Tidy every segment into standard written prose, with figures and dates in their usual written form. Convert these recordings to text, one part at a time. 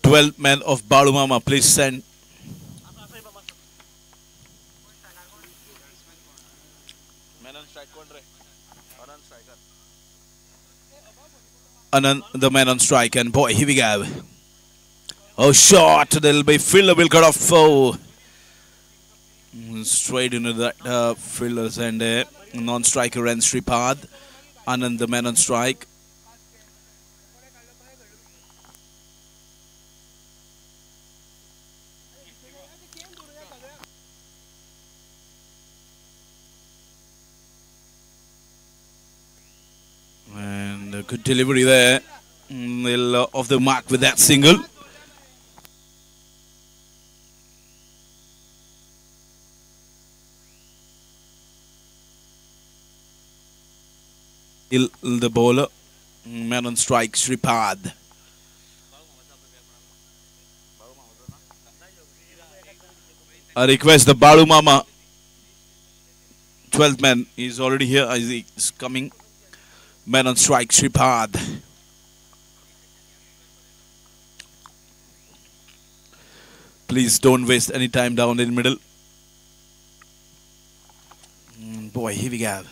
12 men of Balumama, please send. Anand, the man on strike, and boy, here we go. Oh, shot. There'll be fielder will cut off. Oh, straight into that fielders and non-striker and Sripad. Anand, the man on strike. And a good delivery there. They'll off the mark with that single. The bowler, man on strike, Sripad. I request the Balu Mama, 12th man, is already here. He's coming. Man on strike, Sripad. Please don't waste any time down in the middle. Boy, here we go.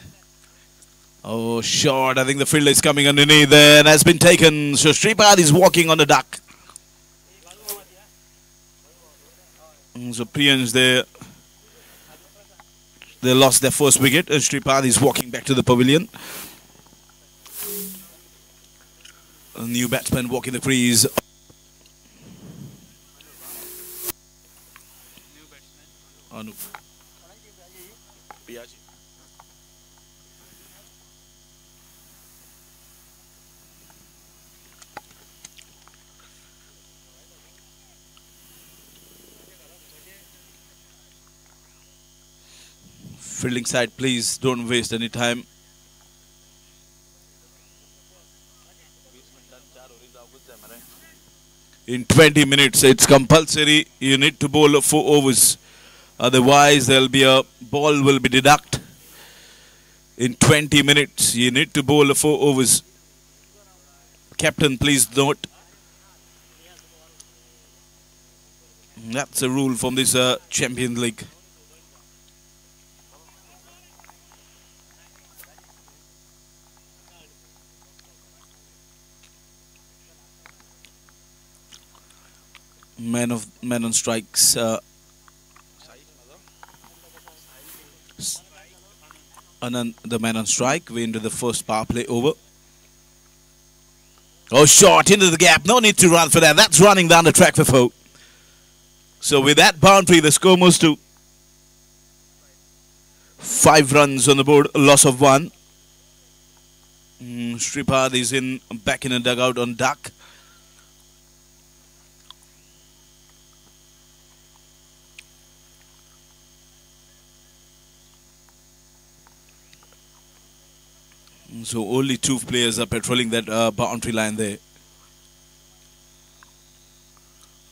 Oh, short. I think the fielder is coming underneath there and has been taken. So Sripad is walking on the duck. So Priyansh there. They lost their first wicket. And Sripad is walking back to the pavilion. A new batsman walking the crease. Anu. Piyaji. Fielding side, please don't waste any time. In 20 minutes, it's compulsory. You need to bowl 4 overs. Otherwise, there'll be a ball will be deducted. In 20 minutes, you need to bowl 4 overs. Captain, please note. That's a rule from this Champions League. Man on strikes. Anand, the man on strike. We're into the first power play over. Oh, short into the gap. No need to run for that. That's running down the track for 4. So with that boundary, the score moves to 5 runs on the board. A loss of 1. Sripad is back in a dugout on duck. So only 2 players are patrolling that boundary line there.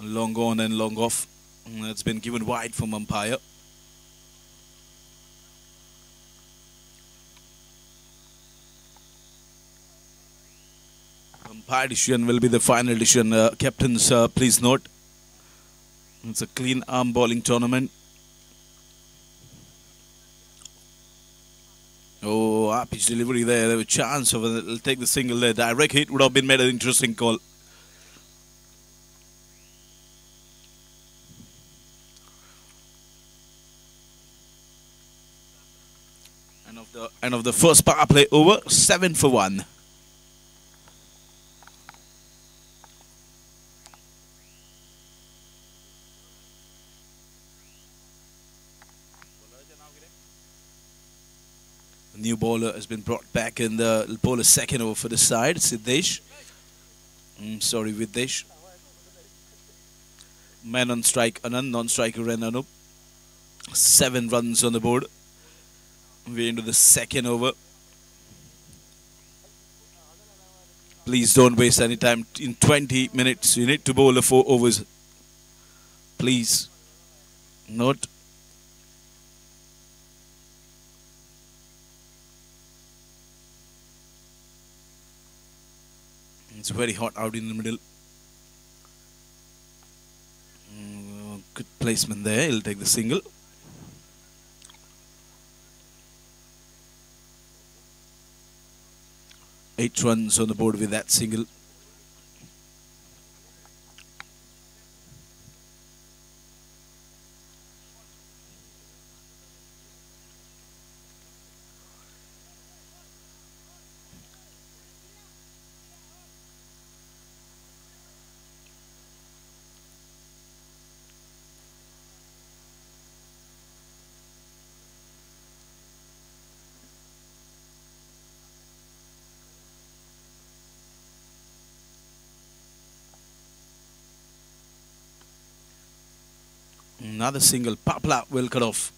Long on and long off. That's been given wide from umpire. Umpire decision will be the final decision. Captains, please note. It's a clean arm bowling tournament. Oh, pitch delivery there. There was a chance of it'll take the single there. Direct hit would have been made an interesting call. End of the first power play over. 7 for 1. New bowler has been brought back in the bowler second over for the side, Siddesh. Videsh. Man on strike, Anand, non-striker Anup. 7 runs on the board. We're into the second over. Please don't waste any time. In 20 minutes, you need to bowl 4 overs. Please. Note. It's very hot out in the middle. Good placement there. He'll take the single. 8 runs on the board with that single. Another single. Papla will cut off.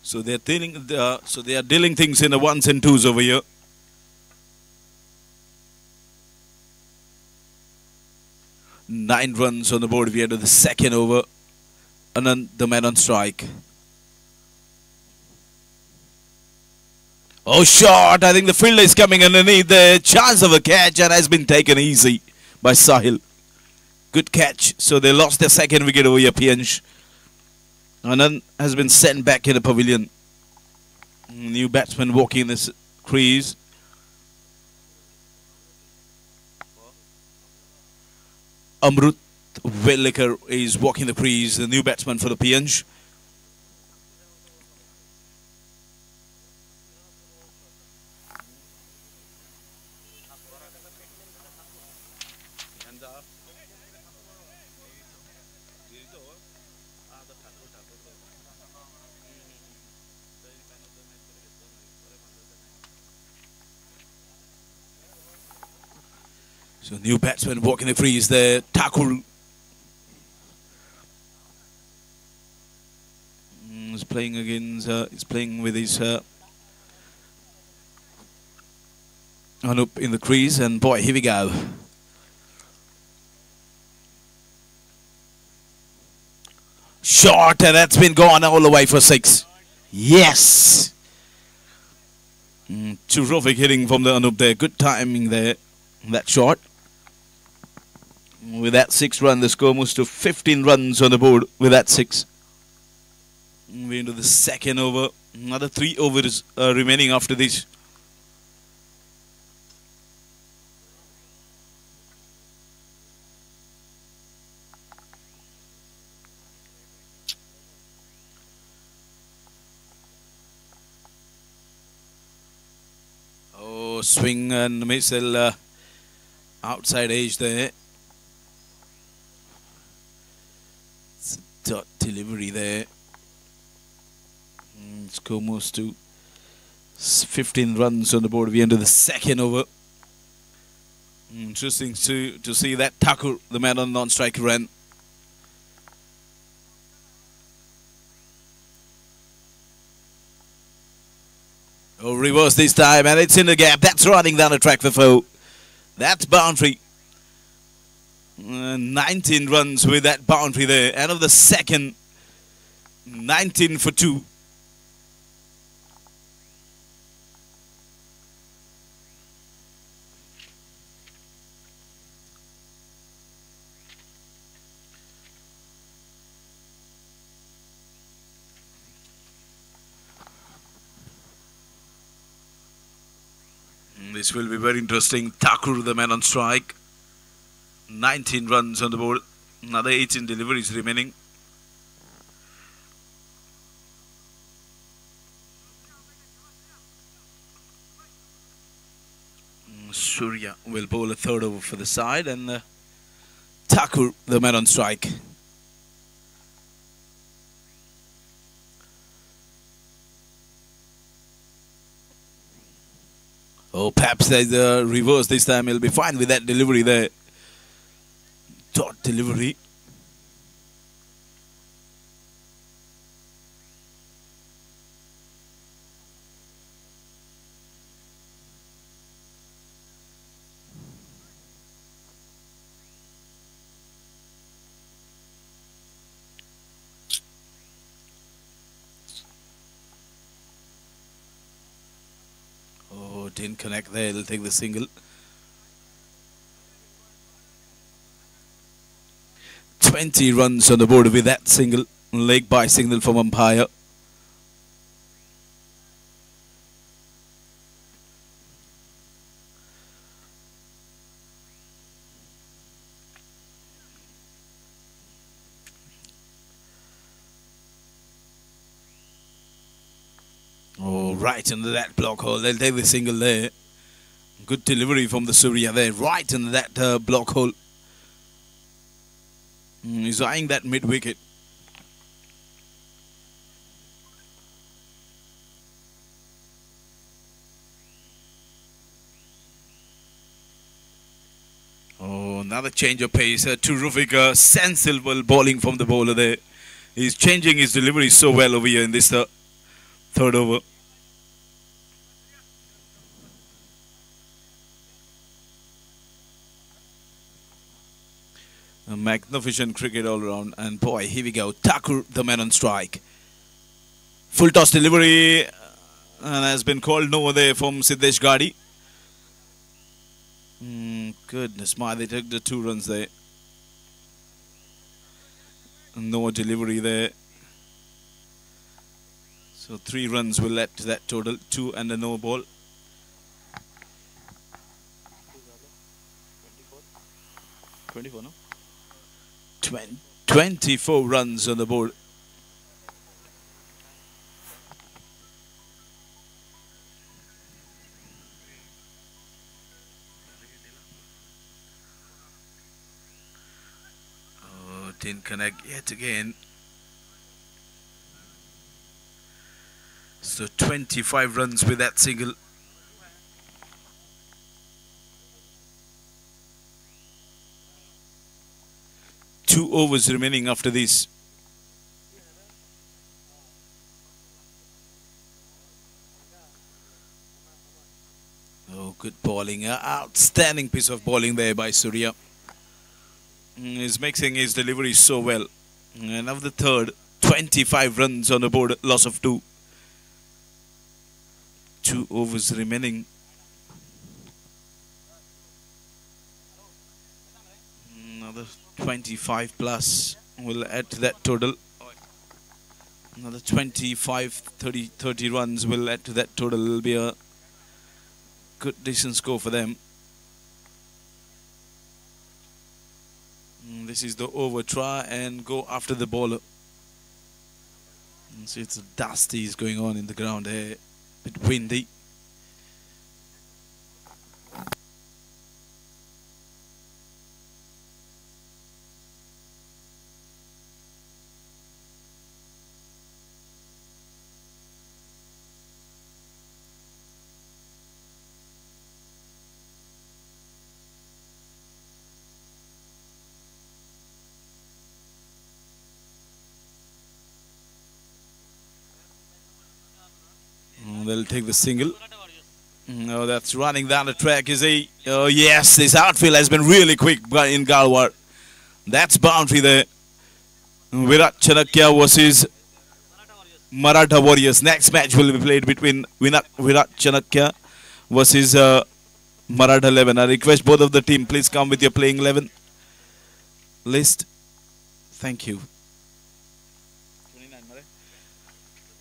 So they are dealing things in the ones and twos over here. Nine runs on the board at the end of the second over. Anand, the man on strike. Oh, shot. I think the fielder is coming underneath. The chance of a catch and has been taken easy by Sahil. Good catch. So they lost their second wicket over here, Pianch. Anand has been sent back in the pavilion. New batsman walking in this crease. Amrut Wellikar is walking the crease, the new batsman for the Pianch. So new batsman walking the crease there, Thakur. He's playing against, he's playing with his Anup in the crease, and boy, here we go. Shot, and that's been gone all the way for 6. Yes! Terrific hitting from the Anup there. Good timing there, that shot. With that 6 run, the score moves to 15 runs on the board with that 6. We're into the second over. Another 3 overs remaining after this. Oh, swing and missile outside edge there. It's a dot delivery there. Score moves to 15 runs on the board at the end of the second over. Interesting to see that Thakur, the man on non-strike, ran. Oh, reverse this time, and it's in the gap. That's running down the track for 4. That's boundary. 19 runs with that boundary there. End of the second, 19 for 2. This will be very interesting. Thakur, the man on strike. 19 runs on the board. Another 18 deliveries remaining. Surya will bowl a third over for the side, and Thakur, the man on strike. Oh, perhaps there's a reverse this time. He'll be fine with that delivery there. Dot delivery. didn't connect there. They'll take the single. 20 runs on the board with that single. Leg by signal from umpire. Oh, right into that block hole. They'll take the single there. Good delivery from the Surya there. Right into that block hole. He's eyeing that mid-wicket. Oh, another change of pace. Terrific, sensible bowling from the bowler there. He's changing his delivery so well over here in this third over. A magnificent cricket all around. And boy, here we go. Thakur, the man on strike. Full toss delivery. And has been called no there from Siddesh Gadi. Goodness my, they took the 2 runs there. No delivery there. So 3 runs will add to that total. 2 and a no ball. 24, no? 24 runs on the board. Oh, didn't connect yet again. So 25 runs with that single. Two overs remaining after this. Oh, good bowling. Outstanding piece of bowling there by Surya. He's mixing his delivery so well. And of the third, 25 runs on the board, loss of 2. 2 overs remaining. Another 25 plus will add to that total. Another 25, 30 runs will add to that total. It will be a good, decent score for them. This is the over. Try and go after the bowler. See, it's dusty is going on in the ground here. A bit windy. They'll take the single. Oh, that's running down the track, is he? Oh, yes, this outfield has been really quick in Galwar. That's boundary there. Virat Chanakya versus Maratha Warriors. Next match will be played between Virat Chanakya versus Maratha 11. I request both of the team, please come with your playing 11 list. Thank you.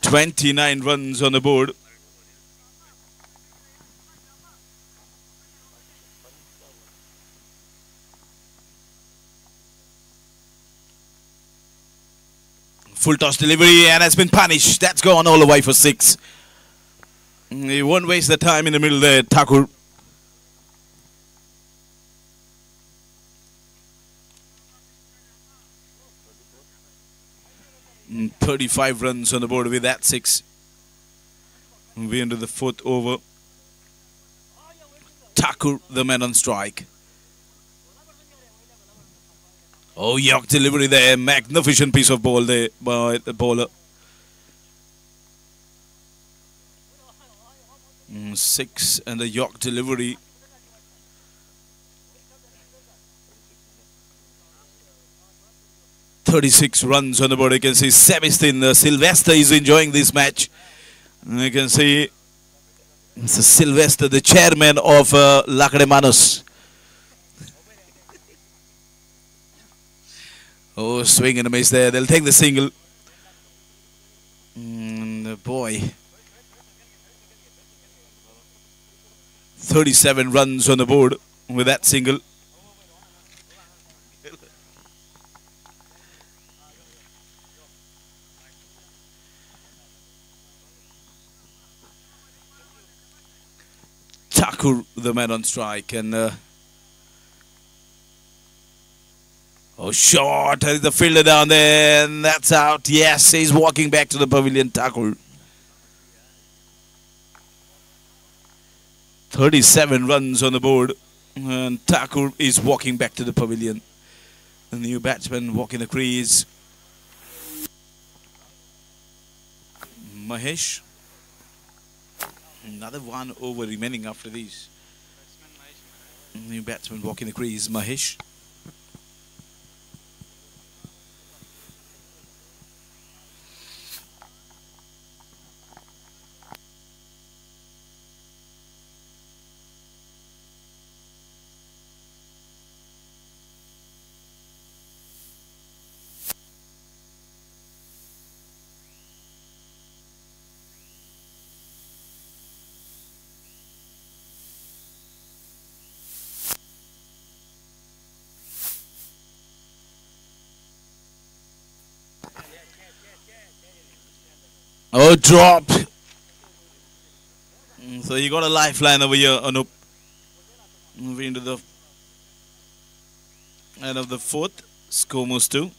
29 runs on the board. Full toss delivery and has been punished. That's gone all the way for 6. He won't waste the time in the middle there, Thakur. And 35 runs on the board with that 6. We're into the 4th over. Thakur, the man on strike. Oh, York delivery there. Magnificent piece of ball there by the bowler. 6 and the York delivery. "36 runs on the board." You can see Sebastian Sylvester is enjoying this match. And you can see Mr. Sylvester, the chairman of Lacremanos. Oh, swing and a miss there. They'll take the single. Boy. 37 runs on the board with that single. Thakur, the man on strike, and oh, short, the fielder down there, and that's out. Yes, he's walking back to the pavilion, Thakur. 37 runs on the board, and Thakur is walking back to the pavilion. The new batsman walking the crease. Mahesh. Another 1 over remaining after these. New batsman walking the crease, Mahesh. Oh, dropped. So you got a lifeline over here, Anup. Moving into the end of the fourth. Score moves to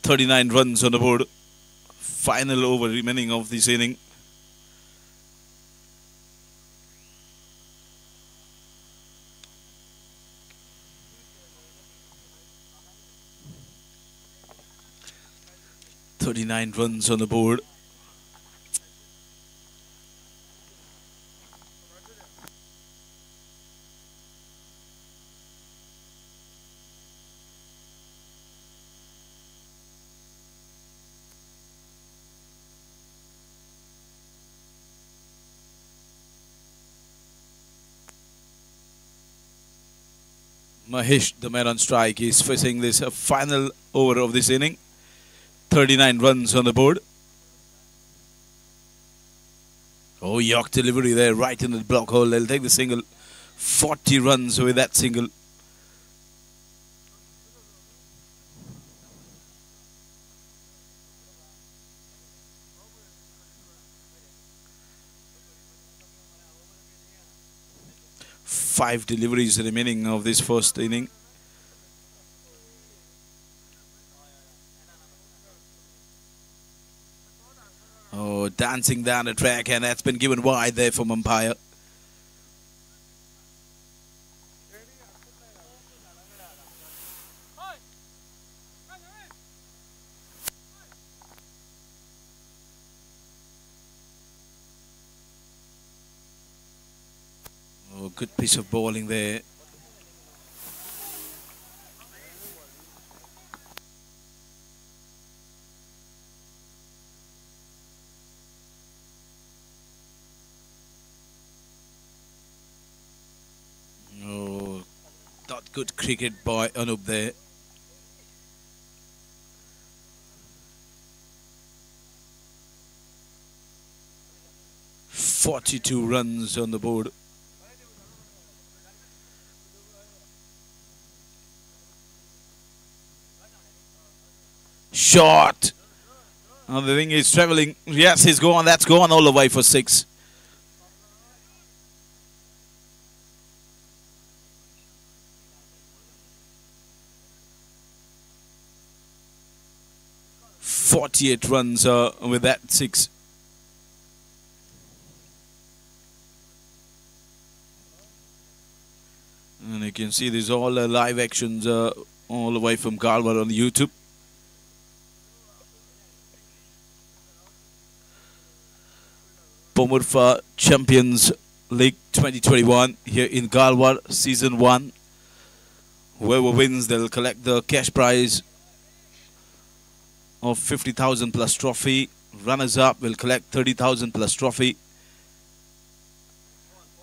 39 runs on the board. Final over remaining of this inning. .39 runs on the board. Mahesh, the man on strike, is facing this final over of this inning. 39 runs on the board. Oh, York delivery there, right in the block hole. They'll take the single. 40 runs with that single. Five deliveries remaining of this first inning. Oh, dancing down the track, and that's been given wide there from umpire. Oh, good piece of bowling there. Oh, not good cricket by Anup there. .42 runs on the board. Shot. Oh, the thing is travelling. Yes, he's gone. That's gone all the way for 6. .48 runs with that 6. And you can see these all live actions all the way from Galwar on YouTube. Pomurfa Champions League 2021 here in Galwar, Season 1. Whoever wins, they'll collect the cash prize of 50,000 plus trophy. Runners up will collect 30,000 plus trophy.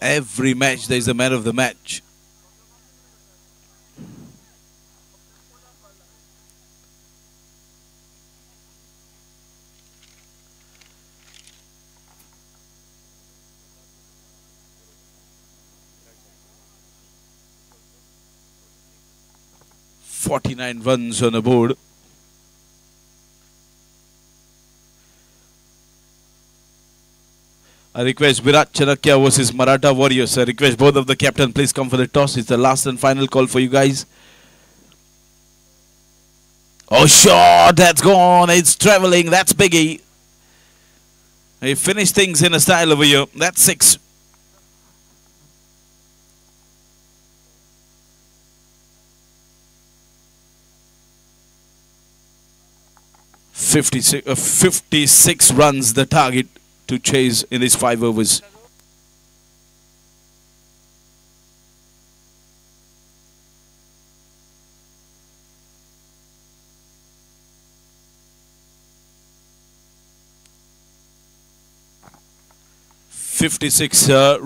Every match there is a man of the match. "49 runs on the board." I request Virat Chanakya versus Maratha Warriors. I request both of the captain please come for the toss. It's the last and final call for you guys. Oh, shot! That's gone. It's traveling. That's Biggie. He finished things in a style over here. That's 6. "56 runs the target to chase in these 5 overs.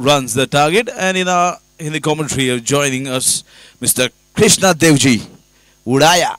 Runs the target, and in the commentary joining us, Mr. Krishna Devji Udaya.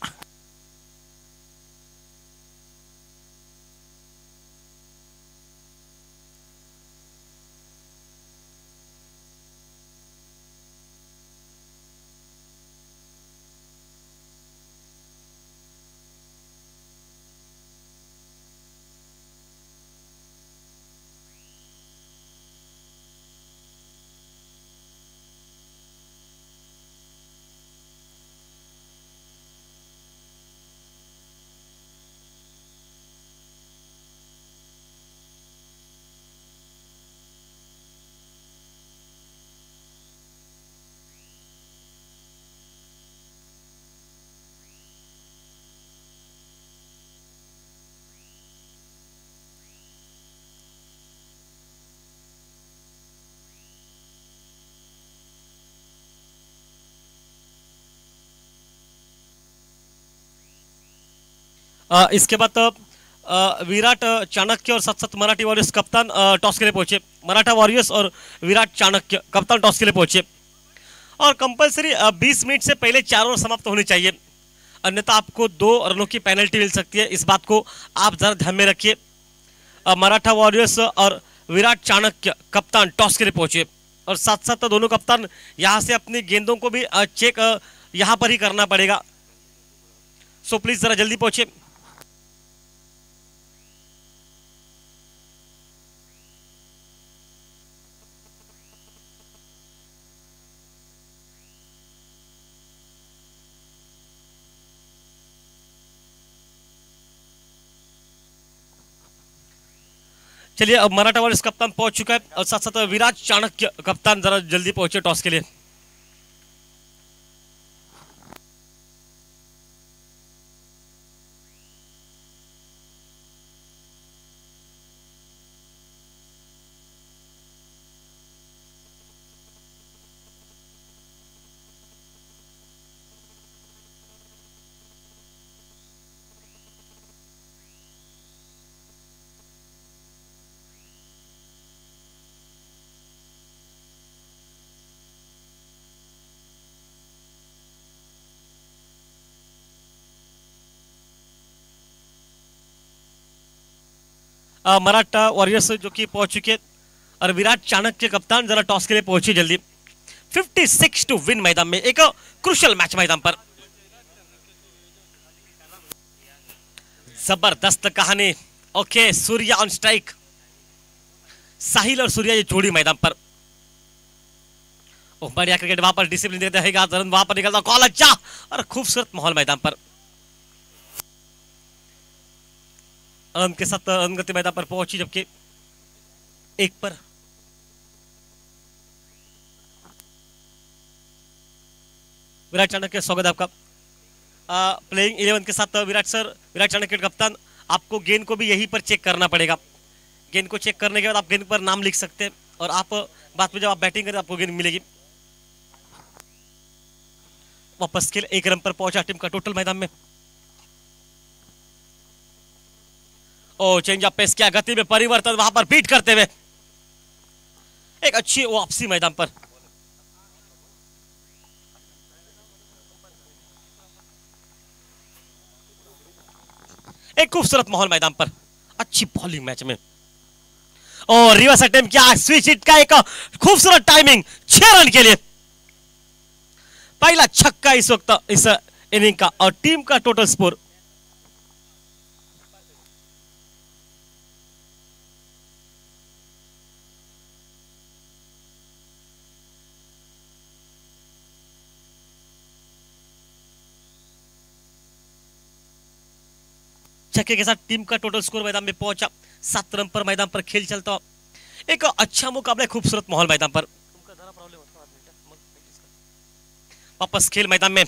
इसके बाद विराट चाणक्य और साथ साथ Marathi warriors कप्तान toss के लिए पहुंचे। Maratha warriors और विराट चाणक्य कप्तान टॉस के लिए पहुंचे और कंपलसरी 20 मिनट से पहले 4 ओवर समाप्त होनी चाहिए, अन्यथा आपको 2 रनों की पेनल्टी मिल सकती है। इस बात को आप जरा ध्यान में रखिए। मराठा वॉरियर्स और विराट चाणक्य कप्तान टॉस के लिए पहुंचे और साथ साथ दोनों कप्तान यहां से अपनी गेंदों को भी चेक यहां पर ही करना पड़ेगा। सो प्लीज जरा जल्दी पहुंचे। चलिए, अब मराठा वॉरियर्स कप्तान पहुंच चुका है और साथ साथ विराट चाणक्य कप्तान जरा जल्दी पहुंचे टॉस के लिए। मराठा वॉरियर्स जो कि पहुंच चुके और विराट चाणक्य कप्तान जरा टॉस के लिए पहुंचे जल्दी। 56 टू विन मैदान में एक क्रूशियल मैच मैदान पर। जबरदस्त कहानी। Okay, Surya on strike. Sahil और सूर्या ये जोड़ी मैदान पर। बढ़िया क्रिकेट, वहां पर डिसिप्लिन देते रहेगा, वहां पर निकलता कॉल अच्छा और खूबसूरत माहौल मैदान पर। के साथ गति मैदान पर पहुंची, जबकि 1 पर विराट चाणक्य, स्वागत है आपका। प्लेइंग 11 के साथ विराट चाणक्य कप्तान, आपको गेंद को भी यहीं पर चेक करना पड़ेगा। गेंद को चेक करने के बाद आप गेंद पर नाम लिख सकते हैं और आप बाद में जब आप बैटिंग करें आपको गेंद मिलेगी। वापस खेल 1 रन पर पहुंचा टीम का टोटल मैदान में। ओ, चेंज ऑफ पेस, क्या गति में परिवर्तन वहां पर बीट करते हुए एक अच्छी वापसी मैदान पर। एक खूबसूरत माहौल मैदान पर, अच्छी बॉलिंग मैच में, और रिवर्स अटेम्प्ट किया, स्विच हिट का एक खूबसूरत टाइमिंग 6 रन के लिए। पहला छक्का इस वक्त इस इनिंग का, और टीम का टोटल स्कोर छक्के के साथ टीम का टोटल स्कोर मैदान में पहुंचा 7 रन पर। मैदान पर खेल चलता, एक अच्छा मुकाबला, खूबसूरत माहौल मैदान पर। वापस खेल मैदान में,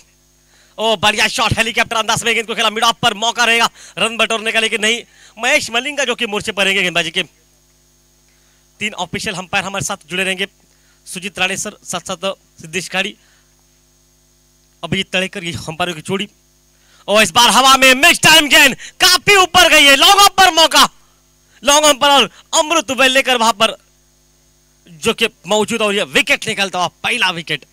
ओ बढ़िया शॉट, हेलीकॉप्टर अंदाज में गेंद को खेला, मिड ऑफ पर मौका रहेगा रन बटोरने का, लेकिन नहीं, महेश मलिंगा जो कि मोर्चे पर रहेंगे गेंदबाजी के। 3 ऑफिशियल अंपायर हमारे साथ जुड़े रहेंगे, सुजीत राणे सर, साथ साथ सिद्धेश खाड़ी, अभिजीत तड़ेकर, ये अंपायरों की जोड़ी। और इस बार हवा में मिस टाइम गेंद काफी ऊपर गई है, लॉन्ग ऑफ पर मौका, लॉन्ग ऑफ पर, और अमृत लेकर वहां पर जो कि मौजूद, और ये विकेट निकलता हुआ पहला विकेट।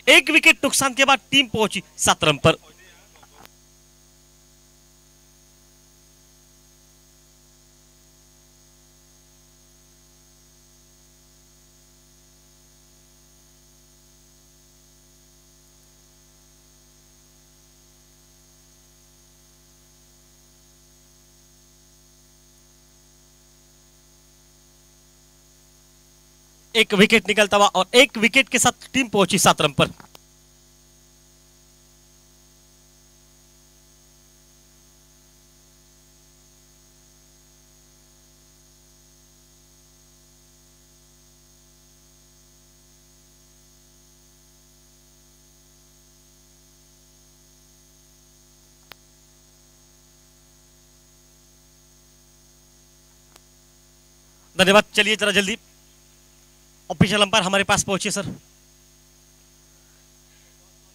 1 विकेट नुकसान के बाद टीम पहुंची 7 रन पर। एक विकेट निकलता हुआ, और 1 विकेट के साथ टीम पहुंची 7 रन पर। धन्यवाद। चलिए जरा जल्दी ऑफिशियल अंपायर हमारे पास पहुंचे सर।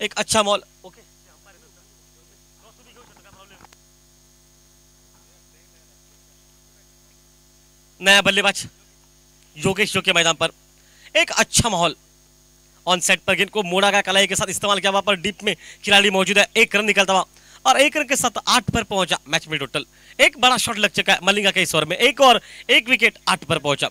एक अच्छा मॉल, ओके, नया बल्लेबाज योगेश जो के मैदान पर। एक अच्छा माहौल, ऑन सेट पर गेंद को मोड़ा का कलाई के साथ इस्तेमाल किया, वहां पर डीप में खिलाड़ी मौजूद है। 1 रन निकलता हुआ, और 1 रन के साथ 8 पर पहुंचा मैच में टोटल। एक बड़ा शॉट लग चुका है मलिंगा के इस ओवर में, एक और 1 विकेट 8 पर पहुंचा।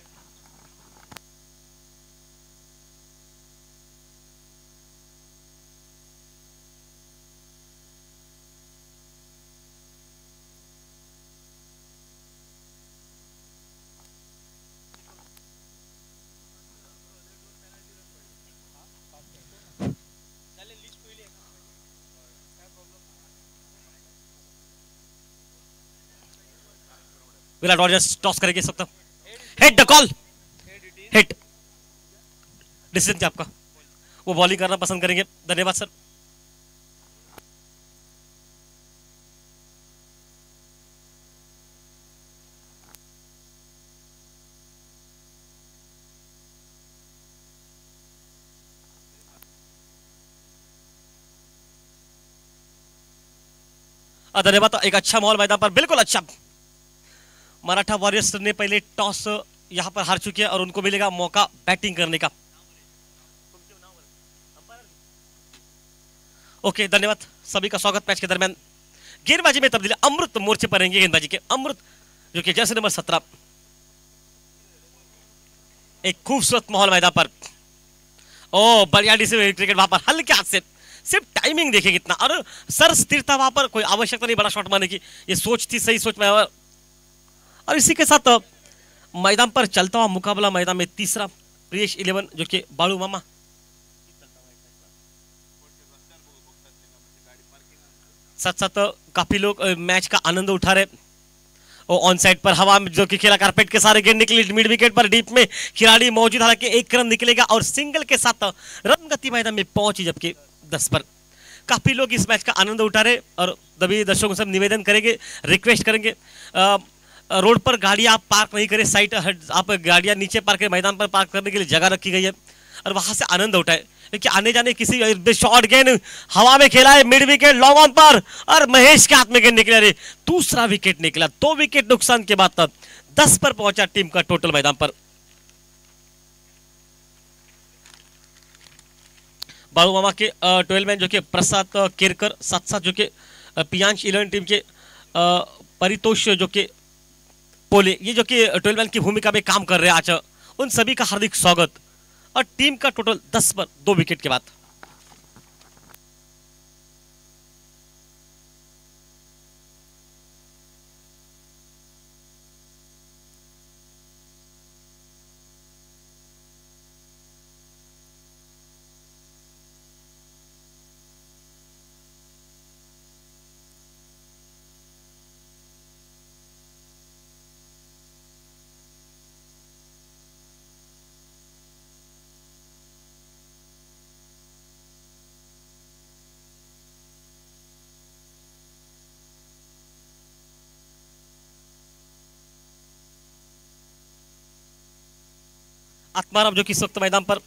विराट रॉजर्स टॉस करेंगे इस वक्त, hit the call, hit decision क्या आपका? वो बॉलिंग करना पसंद करेंगे। धन्यवाद सर। धन्यवाद। एक अच्छा माहौल मैदान पर, बिल्कुल अच्छा। मराठा वॉरियर्स ने पहले टॉस यहां पर हार चुके हैं, और उनको मिलेगा मौका बैटिंग करने का। ओके, धन्यवाद। सभी का स्वागत मैच के दरमियान। गेंदबाजी में तब्दीली, अमृत मोर्चे पर रहेंगे गेंदबाजी के। अमृत जो कि जैसे नंबर 17। एक खूबसूरत माहौल मैदान पर, ओ बढ़िया क्रिकेट वहां पर, हल्के हाथ से, सिर्फ टाइमिंग देखिए कितना, और सर स्थिरता वहां पर, कोई आवश्यकता नहीं बड़ा शॉट मारने की, ये सोच थी, सही सोच में। और इसी के साथ मैदान पर चलता हुआ मुकाबला, मैदान में तीसरा प्रियेश 11 जो कि बालू मामा, साथ साथ काफी लोग मैच का आनंद उठा रहे। और ऑन साइड पर हवा में जो कि खेला, कारपेट के सारे गेंद निकली, मिड विकेट पर डीप में खिलाड़ी मौजूद, हालांकि 1 रन निकलेगा, और सिंगल के साथ रन गति मैदान में पहुंची, जबकि 10 पर। काफी लोग इस मैच का आनंद उठा रहे, और सभी दर्शकों से निवेदन करेंगे, रिक्वेस्ट करेंगे, रोड पर गाड़ियां आप पार्क नहीं करें, साइड आप गाड़ियां नीचे पार्क करें, मैदान पर पार्क करने के लिए जगह रखी गई है, और वहां से आनंद उठाए। क्योंकि आने जाने किसी शॉर्ट गेंद हवा में खेला है, मिड विकेट लॉन्ग ऑन पर, और महेश के हाथ में गेंद निकला, दूसरा विकेट निकला। 2 विकेट नुकसान के बाद 10 पर पहुंचा टीम का टोटल मैदान पर। बाबू मामा के 12 मैन जो कि प्रसाद केरकर, साथ साथ जो कि पियांश 11 टीम के परितोष जो कि पोले, ये जो कि 12 मैन की भूमिका में काम कर रहे हैं आज, उन सभी का हार्दिक स्वागत। और टीम का टोटल 10 पर 2 विकेट के बाद। आत्माराम जो कि इस वक्त मैदान पर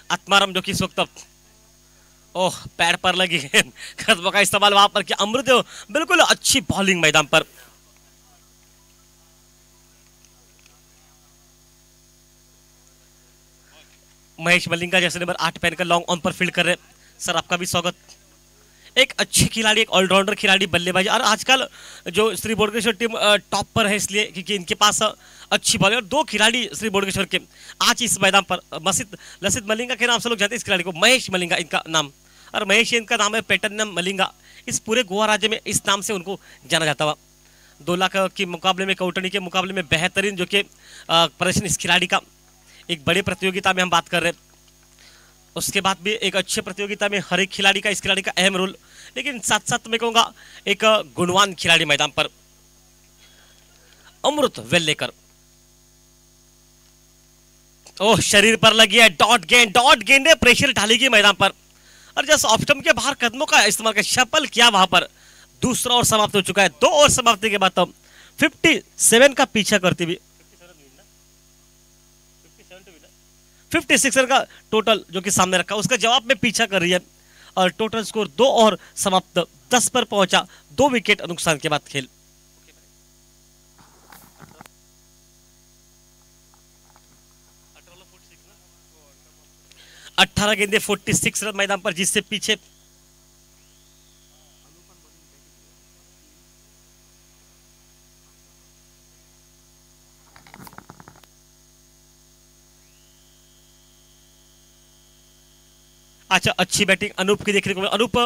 आत्माराम जो कि इस वक्त ओह पैड पर लगी गेंद, कदमों का इस्तेमाल वहां पर किया। अमृतदेव बिल्कुल अच्छी बॉलिंग मैदान पर। महेश मलिंगा जैसे नंबर 8 पहनकर लॉन्ग ऑन पर फील्ड कर रहे। सर आपका भी स्वागत। एक अच्छी खिलाड़ी, एक ऑलराउंडर खिलाड़ी, बल्लेबाजी, और आजकल जो श्री बोडगेश्वर टीम टॉप पर है इसलिए क्योंकि इनके पास अच्छी बॉलिंग, और 2 खिलाड़ी श्री बोडगेश्वर के आज इस मैदान पर लसित मलिंगा के नाम से लोग जानते हैं इस खिलाड़ी को, महेश मलिंगा इनका नाम, और महेश इनका नाम है, पैटर्नम मलिंगा। इस पूरे गोवा राज्य में इस नाम से उनको जाना जाता हुआ। 2 लाख के मुकाबले में, कौटनी के मुकाबले में बेहतरीन जो कि प्रदर्शन इस खिलाड़ी का। एक बड़े प्रतियोगिता में हम बात कर रहे हैं, उसके बाद भी एक अच्छे प्रतियोगिता में हर एक खिलाड़ी का, इस खिलाड़ी का अहम रोल। लेकिन साथ साथ मैं कहूंगा एक गुणवान खिलाड़ी मैदान पर, अमृत वेल्लेकर। ओह शरीर पर लगी है डॉट गेंद ने प्रेशर डालेगी मैदान पर, और जस्ट ऑफ स्टंप के बाहर कदमों का इस्तेमाल कर शफल किया वहां पर। दूसरा ओवर समाप्त हो चुका है। 2 ओवर समाप्ति के बाद तो 57 का पीछा करती हुई 56 रन का टोटल जो कि सामने रखा, उसका जवाब में पीछा कर रही है। और टोटल स्कोर 2 और समाप्त 10 पर पहुंचा, 2 विकेट नुकसान के बाद खेल। अठारह गेंदे 46 रन मैदान पर, जिससे पीछे अच्छा अच्छी बैटिंग अनूप की देखने को मिली। अनूप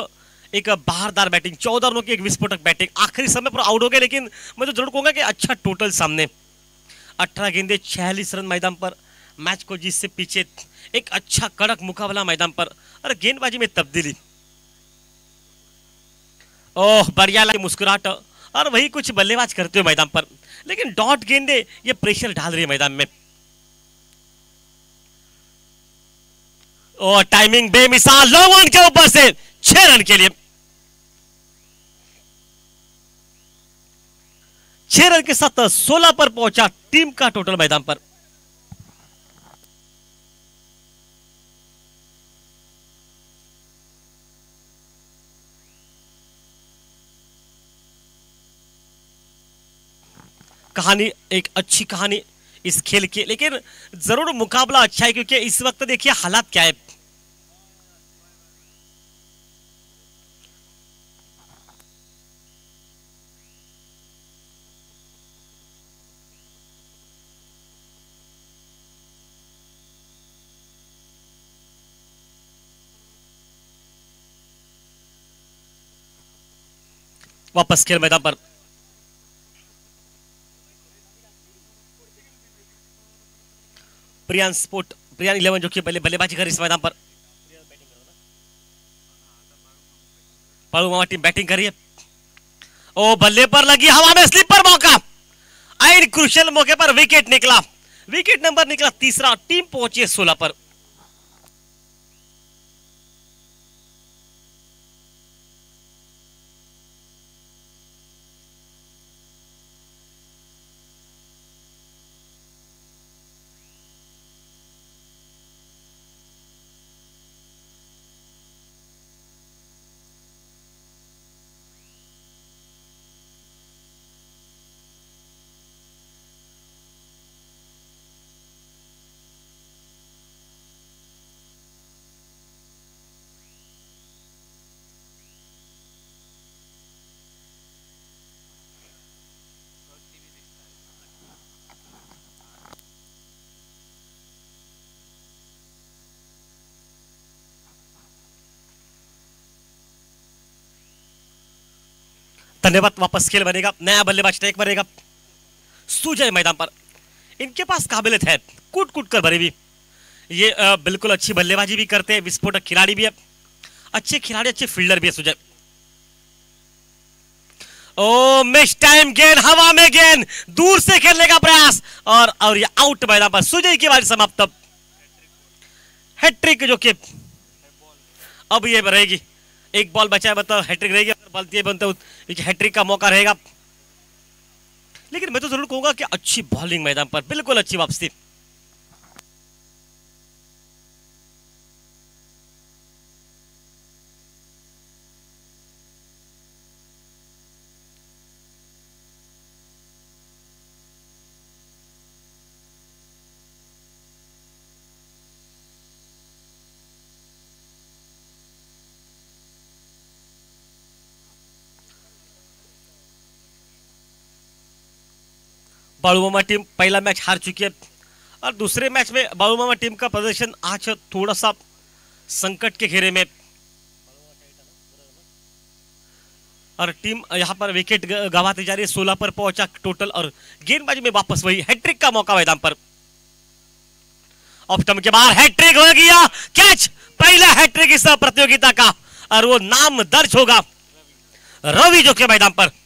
एक बहारदार बैटिंग, 14 रनों की एक विस्फोटक बैटिंग, आखिरी समय पर आउट हो गए, लेकिन मैं तो जरूर कहूंगा कि अच्छा टोटल सामने। 18 गेंदे 46 रन मैदान पर, मैच को जिससे पीछे एक अच्छा कड़क मुकाबला मैदान पर, और गेंदबाजी में तब्दीली। ओह बढ़िया लगी मुस्कुराहट, और वही कुछ बल्लेबाज करते हुए मैदान पर, लेकिन डॉट गेंदे ये प्रेशर डाल रही है मैदान में। और टाइमिंग बेमिसाल, लॉन्ग ऑन के ऊपर से 6 रन के लिए, 6 रन के साथ 16 पर पहुंचा टीम का टोटल मैदान पर। कहानी एक अच्छी कहानी इस खेल की, लेकिन जरूर मुकाबला अच्छा है, क्योंकि इस वक्त देखिए हालात क्या है। वापस खेल मैदान पर प्रियान 11 जो कि पहले बल्लेबाजी कर इस मैदान पर। पारू मामा टीम बैटिंग करिए। ओ बल्ले पर लगी, हवा में स्लिपर मौका, आइन क्रुशियल मौके पर विकेट निकला, विकेट नंबर निकला तीसरा, टीम पहुंची 16 पर। धन्यवाद। वापस खेल बनेगा, नया बल्लेबाज टेक बनेगा। सुजय मैदान पर, इनके पास काबिलियत है, कूट कूट कर भरे भी ये बिल्कुल अच्छी बल्लेबाजी भी करते हैं, विस्फोटक खिलाड़ी भी है, अच्छे खिलाड़ी, अच्छे फील्डर भी है सुजय। ओ मिस टाइम गेंद, हवा में गेंद, दूर से खेलने का प्रयास और ये आउट मैदान पर। सुजय की बारी समाप्त। हैट्रिक जो कि अब ये रहेगी, एक बॉल बचा है, मतलब हैट्रिक रहेगी, हैट्रिक का मौका रहेगा। लेकिन मैं तो जरूर कहूंगा कि अच्छी बॉलिंग मैदान पर, बिल्कुल अच्छी वापसी। बाळूमामा टीम पहला मैच हार चुकी है और दूसरे मैच में बाळूमामा टीम का प्रदर्शन आज थोड़ा सा संकट के घेरे में, और टीम यहां पर विकेट गंवाती जा रही है। 16 पर पहुंचा टोटल और गेंदबाजी में वापस वही हैट्रिक का मौका मैदान पर। ऑफ स्टंप के बाहर हैट्रिक हो गया, कैच, पहला हैट्रिक इस प्रतियोगिता का और वो नाम दर्ज होगा रवि जो के मैदान पर।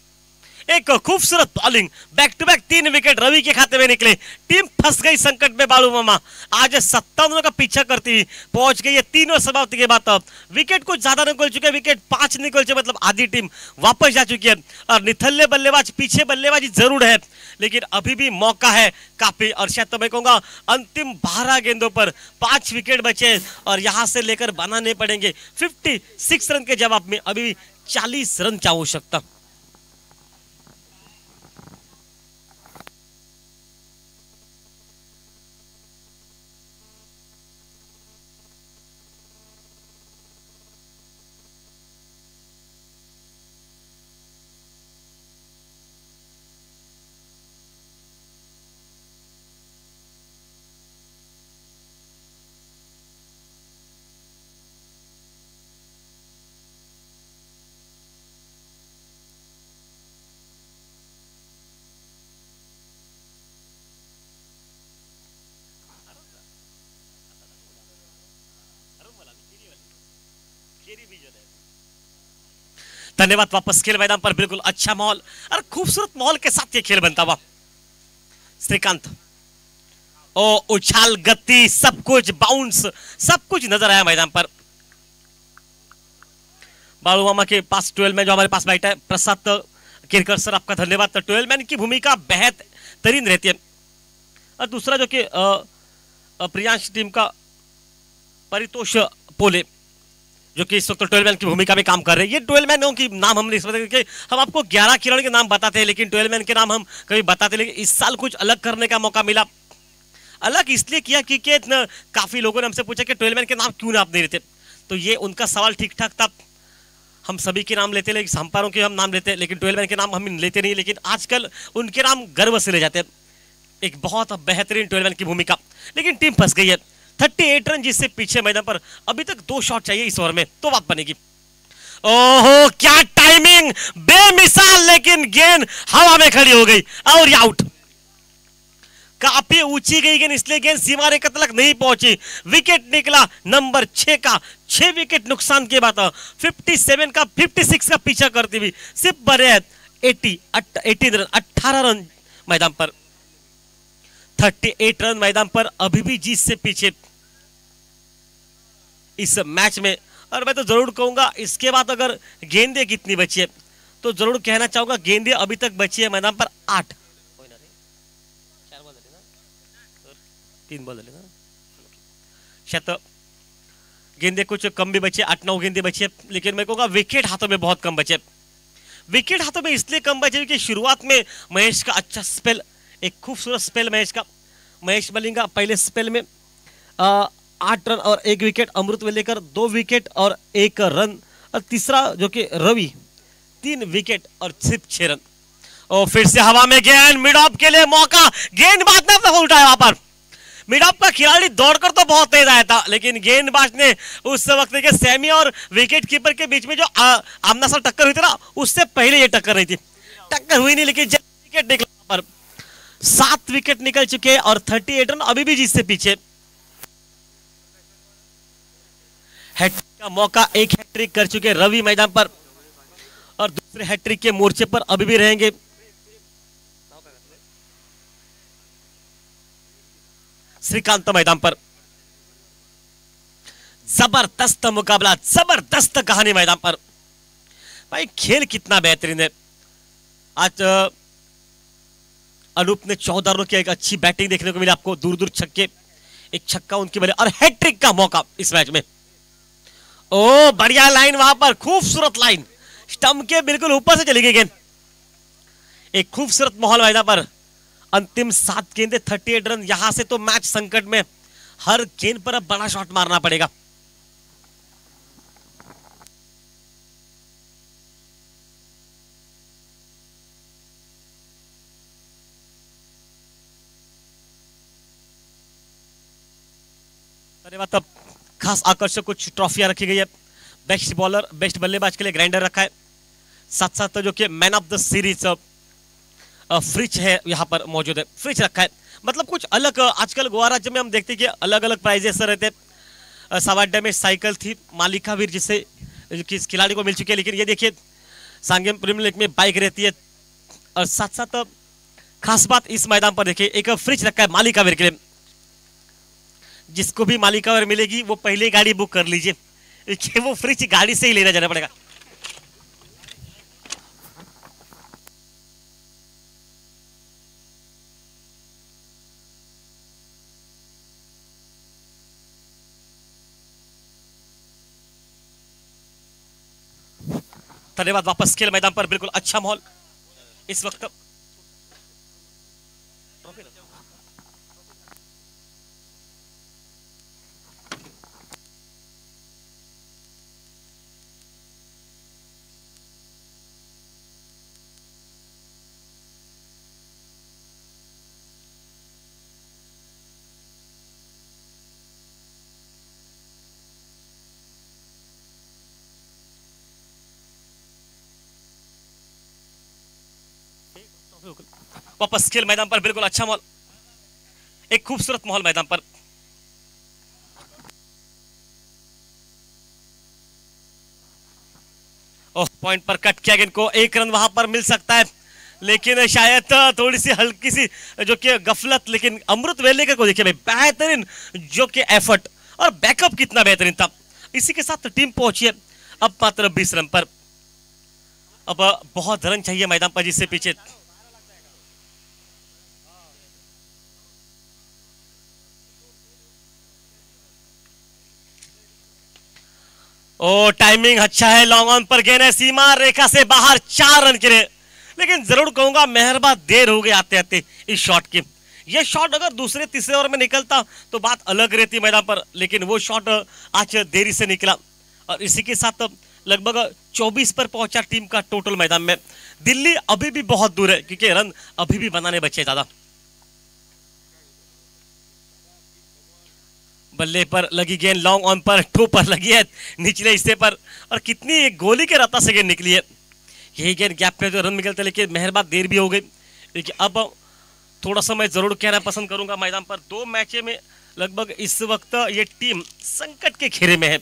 एक खूबसूरत bowling, back to back 3 wicket Ravi के खाते में निकले। टीम फंस गई संकट में। बाळूमामा आज 57 का पीछा करती हुई पहुंच गई है 3 ओवर समाप्ति के बाद। विकेट कुछ ज्यादा निकल चुके, विकेट 5 निकल चुके, मतलब आधी टीम वापस जा चुकी है और निथल्ले बल्लेबाज पीछे बल्लेबाजी जरूर है, लेकिन अभी भी मौका है काफी। और शायद तो मैं कहूंगा अंतिम 12 गेंदों पर 5 विकेट बचे और यहां से लेकर बनाने पड़ेंगे 56 रन के जवाब में अभी 40 रन की आवश्यकता। धन्यवाद। वापस खेल मैदान पर, बिल्कुल अच्छा माहौल और खूबसूरत माहौल के साथ ये खेल बनता हुआ। श्रीकांत, ओ उछाल, गति, सब कुछ, बाउंस, सब कुछ नजर आया मैदान पर। बाळूमामा के पास 12 मैन जो हमारे पास बैठा है, प्रसाद केरकर सर आपका धन्यवाद। तो 12 मैन की भूमिका बेहतरीन रहती है। और दूसरा जो कि प्रियांश टीम का परितोष पोले जो कि इस वक्त 12 मैन की भूमिका में काम कर रहे हैं। ये 12 मैनों की नाम हमने इस वक्त के हम आपको 11 खिलाड़ियों के नाम बताते हैं, लेकिन 12 मैन के नाम हम कभी बताते, लेकिन इस साल कुछ अलग करने का मौका मिला। अलग इसलिए किया क्योंकि काफी लोगों ने हमसे पूछा कि 12 मैन के नाम क्यों ना आप नहीं लेते, तो ये उनका सवाल ठीक ठाक था। हम सभी के नाम लेते, लेकिन अंपायरों के हम नाम लेते, लेकिन 12 मैन के नाम हम लेते नहीं। लेकिन आजकल उनके नाम गर्व से ले जाते हैं। एक बहुत बेहतरीन 12 मैन की भूमिका, लेकिन टीम फंस गई है। 38 रन जिससे पीछे मैदान पर अभी तक 2 शॉट चाहिए इस ओवर में तो बात बनेगी। ओहो क्या टाइमिंग, बेमिसाल, लेकिन गेंद हवा में खड़ी हो गई और ये आउट। काफी ऊंची गई गेंद, इसलिए गेंद सीमा रेखा तक नहीं पहुंची। विकेट निकला नंबर 6 का। 6 विकेट नुकसान के बाद 57 का 56 का पीछा करती हुई सिर्फ बने 18 रन, 18 रन मैदान पर। 38 रन मैदान पर अभी भी जीत से पीछे इस मैच में। और मैं तो जरूर कहूंगा इसके बाद अगर गेंदें कितनी बची है तो जरूर कहना चाहूंगा गेंदें अभी तक बची है मैदान पर 8। 3 बॉल ना शायद गेंदें कुछ कम भी बची, 8-9 गेंदें बची है, लेकिन मैं कहूंगा विकेट हाथों में बहुत कम बचे। विकेट हाथों में इसलिए कम बचे क्योंकि शुरुआत में महेश का अच्छा स्पेल, एक खूबसूरत स्पेल महेश का। महेश मलिंग का पहले स्पेल में 8 रन और 1 विकेट, अमृत लेकर 2 विकेट और 1 रन, और तीसरा जो कि रवि 3 विकेट और सिर्फ 6 रन। और फिर से हवा में गेंद, मिड ऑफ के लिए मौका, गेंद बात ना उल्टा है वहां पर। मिड ऑफ का खिलाड़ी दौड़कर तो बहुत तेज आया था, लेकिन गेंदबाज ने उस वक्त के सेमी और विकेट कीपर के बीच में जो आमना सामना टक्कर हुई थी ना, उससे पहले ये टक्कर रही थी। टक्कर हुई नहीं, लेकिन जब विकेट निकला पर 7 विकेट निकल चुके हैं और 38 रन अभी भी जीत से पीछे। हैट्रिक का मौका, एक हैट्रिक कर चुके रवि मैदान पर और दूसरे हैट्रिक के मोर्चे पर अभी भी रहेंगे। श्रीकांत मैदान पर जबरदस्त मुकाबला, जबरदस्त कहानी मैदान पर। भाई खेल कितना बेहतरीन है। आज अनूप ने 14 रनों की एक अच्छी बैटिंग देखने को मिली आपको, दूर दूर छक्के, एक छक्का उनकी बने और हैट्रिक का मौका इस मैच में। ओ बढ़िया लाइन वहां पर, खूबसूरत लाइन, स्टंप के बिल्कुल ऊपर से चली गई गेंद। एक खूबसूरत माहौल मैदान पर। अंतिम 7 गेंदें 38 रन, यहां से तो मैच संकट में। हर गेंद पर अब बड़ा शॉट मारना पड़ेगा। धन्यवाद। अब खास आकर्षक कुछ ट्रॉफियां रखी गई है। बेस्ट बॉलर, बेस्ट बल्लेबाज के लिए ग्राइंडर रखा है, साथ साथ जो कि man of the series fridge है यहाँ पर मौजूद है, फ्रिज रखा है। मतलब कुछ अलग, आजकल गोवा राज्य में हम देखते हैं कि अलग अलग प्राइजेस रहते हैं। सवाड्डा में साइकिल थी, मालिका वीर जिसे किस खिलाड़ी को मिल चुकी है, लेकिन ये देखिए सांगेम प्रीमियर लीग में बाइक रहती है। और साथ साथ खास बात इस मैदान पर देखिए, एक फ्रिज रखा है मालिका वीर के लिए। जिसको भी मालिका वीर मिलेगी वो पहले गाड़ी बुक कर लीजिए, वो फ्रिज गाड़ी से ही लेना जाना पड़ेगा। धन्यवाद। वापस खेल मैदान पर बिल्कुल अच्छा माहौल इस वक्त। वापस खेल मैदान पर बिल्कुल अच्छा माहौल, एक खूबसूरत माहौल मैदान पर। ओह, पॉइंट पर कट किया गेंद को, 1 रन वहां पर मिल सकता है, लेकिन शायद थोड़ी सी हल्की सी जो कि गफलत। लेकिन अमृत वेलेकर को देखिए भाई, बेहतरीन जो कि एफर्ट और बैकअप कितना बेहतरीन था। इसी के साथ टीम पहुंची है अब मात्र 20 रन पर। अब बहुत रन चाहिए मैदान पर जिससे पीछे। ओ टाइमिंग अच्छा है, लॉन्ग ऑन पर गेंद है, सीमा रेखा से बाहर, 4 रन के लिए। लेकिन जरूर कहूंगा मेहरबान देर हो गई आते आते इस शॉट की। ये शॉट अगर दूसरे तीसरे ओवर में निकलता तो बात अलग रहती मैदान पर, लेकिन वो शॉट आज देरी से निकला। और इसी के साथ लगभग 24 पर पहुंचा टीम का टोटल मैदान में। दिल्ली अभी भी बहुत दूर है क्योंकि रन अभी भी बनाने बचे ज्यादा। बल्ले पर लगी गेंद, लॉन्ग ऑन पर, टू पर लगी है निचले हिस्से पर, और कितनी गोली के रत्ता से गेंद निकली है। यही गेंद गैप में तो रन निकलते, लेकिन मेहरबान देर भी हो गई। लेकिन अब थोड़ा सा मैं जरूर कहना पसंद करूंगा मैदान पर, 2 मैच में लगभग इस वक्त ये टीम संकट के घेरे में है।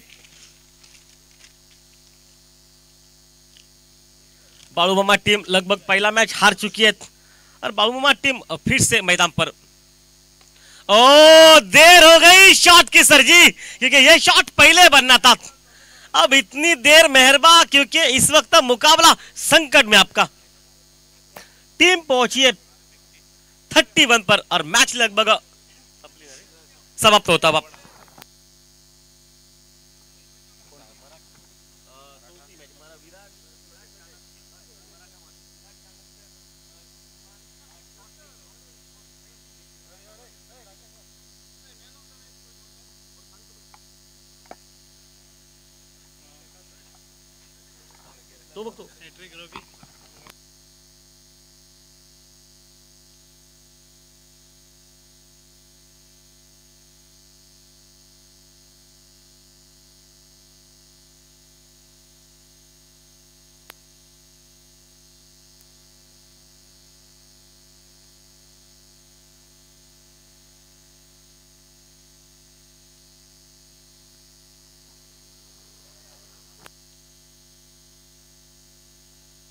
बालूमामा टीम लगभग पहला मैच हार चुकी है और बालूमामा टीम फिर से मैदान पर। ओ देर हो गई शॉट की सर जी, क्योंकि यह शॉट पहले बनना था। अब इतनी देर मेहरबा, क्योंकि इस वक्त मुकाबला संकट में आपका। टीम पहुंची है 31 पर और मैच लगभग समाप्त होता हुआ। तो वक्त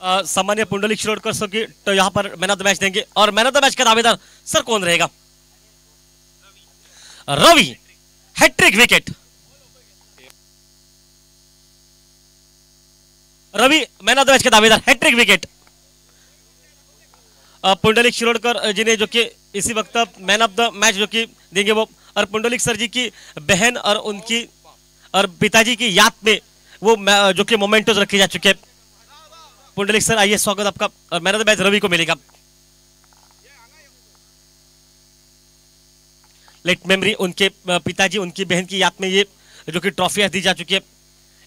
सामान्य पुंडलिक शिरोडकर सर की तो यहाँ पर मैन ऑफ द मैच देंगे और मैन ऑफ द मैच का दावेदार सर कौन रहेगा? Ravi, hat-trick wicket. Ravi man of the match के दावेदार, हैट्रिक विकेट। पुंडलिक शिरोडकर जी ने जो कि इसी वक्त मैन ऑफ द मैच जो कि देंगे वो, और पुंडलिक सर जी की बहन और उनकी और पिताजी की याद में वो जो कि मोमेंटोज रखे जा चुके हैं। पुंडलिक सर आइए, स्वागत आपका। और man of the match Ravi को मिलेगा। लेट मेमोरी, उनके पिताजी उनकी बहन की याद में ये जो कि ट्रॉफियां दी जा चुकी है।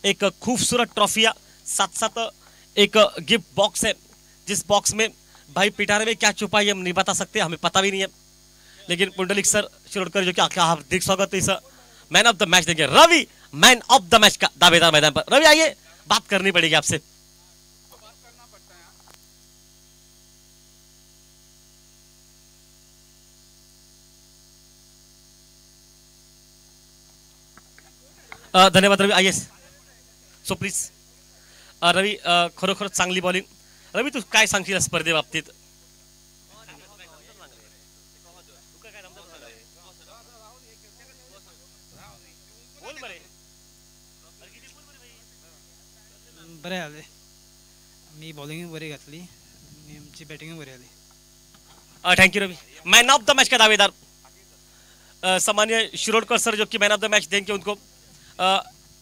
एक खूबसूरत ट्रॉफियां, साथ साथ एक गिफ्ट बॉक्स है, जिस बॉक्स में भाई पिटारे में क्या छुपा है हम नहीं बता सकते, हमें पता भी नहीं है। लेकिन पुंडलिक सर शिरोडकर जो कि हार्दिक स्वागत इस मैन ऑफ द मैच देंगे। Ravi man of the match का दावेदार मैदान पर। रवि आइए, बात करनी पड़ेगी आपसे। धन्यवाद रवि, आइए सो प्लीज। रवि खरोखर चांगली बॉलिंग। रवि तू काय सांगशील स्पर्धे बाबतीत? बरें जालें, मी बॉलिंग बरी घातली, आमची बॅटिंग बरी जाली। Thank you Ravi. Man of the match का दावेदार सामान्य शिरोडकर सर जो कि मैन ऑफ द मैच देंगे उनको।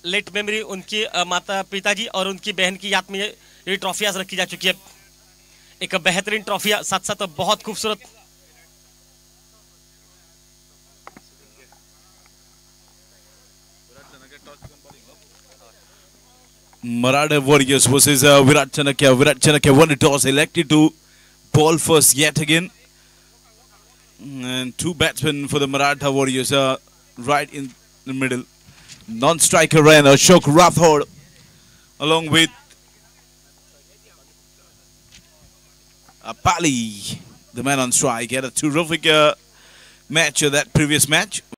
लेट मेमोरी, उनकी माता पिताजी और उनकी बहन की याद में ये ट्रॉफियां रखी जा चुकी है। एक बेहतरीन ट्रॉफियां, साथ साथ बहुत खूबसूरत। Maratha Warriors versus Virat Chanakya. Virat Chanakya won the toss, elected to ball first yet again. And two batsmen for the Maratha Warriors are right in the middle. Non-striker ran Ashok Rathod along with Pali, the man on strike. Had a terrific match of that previous match.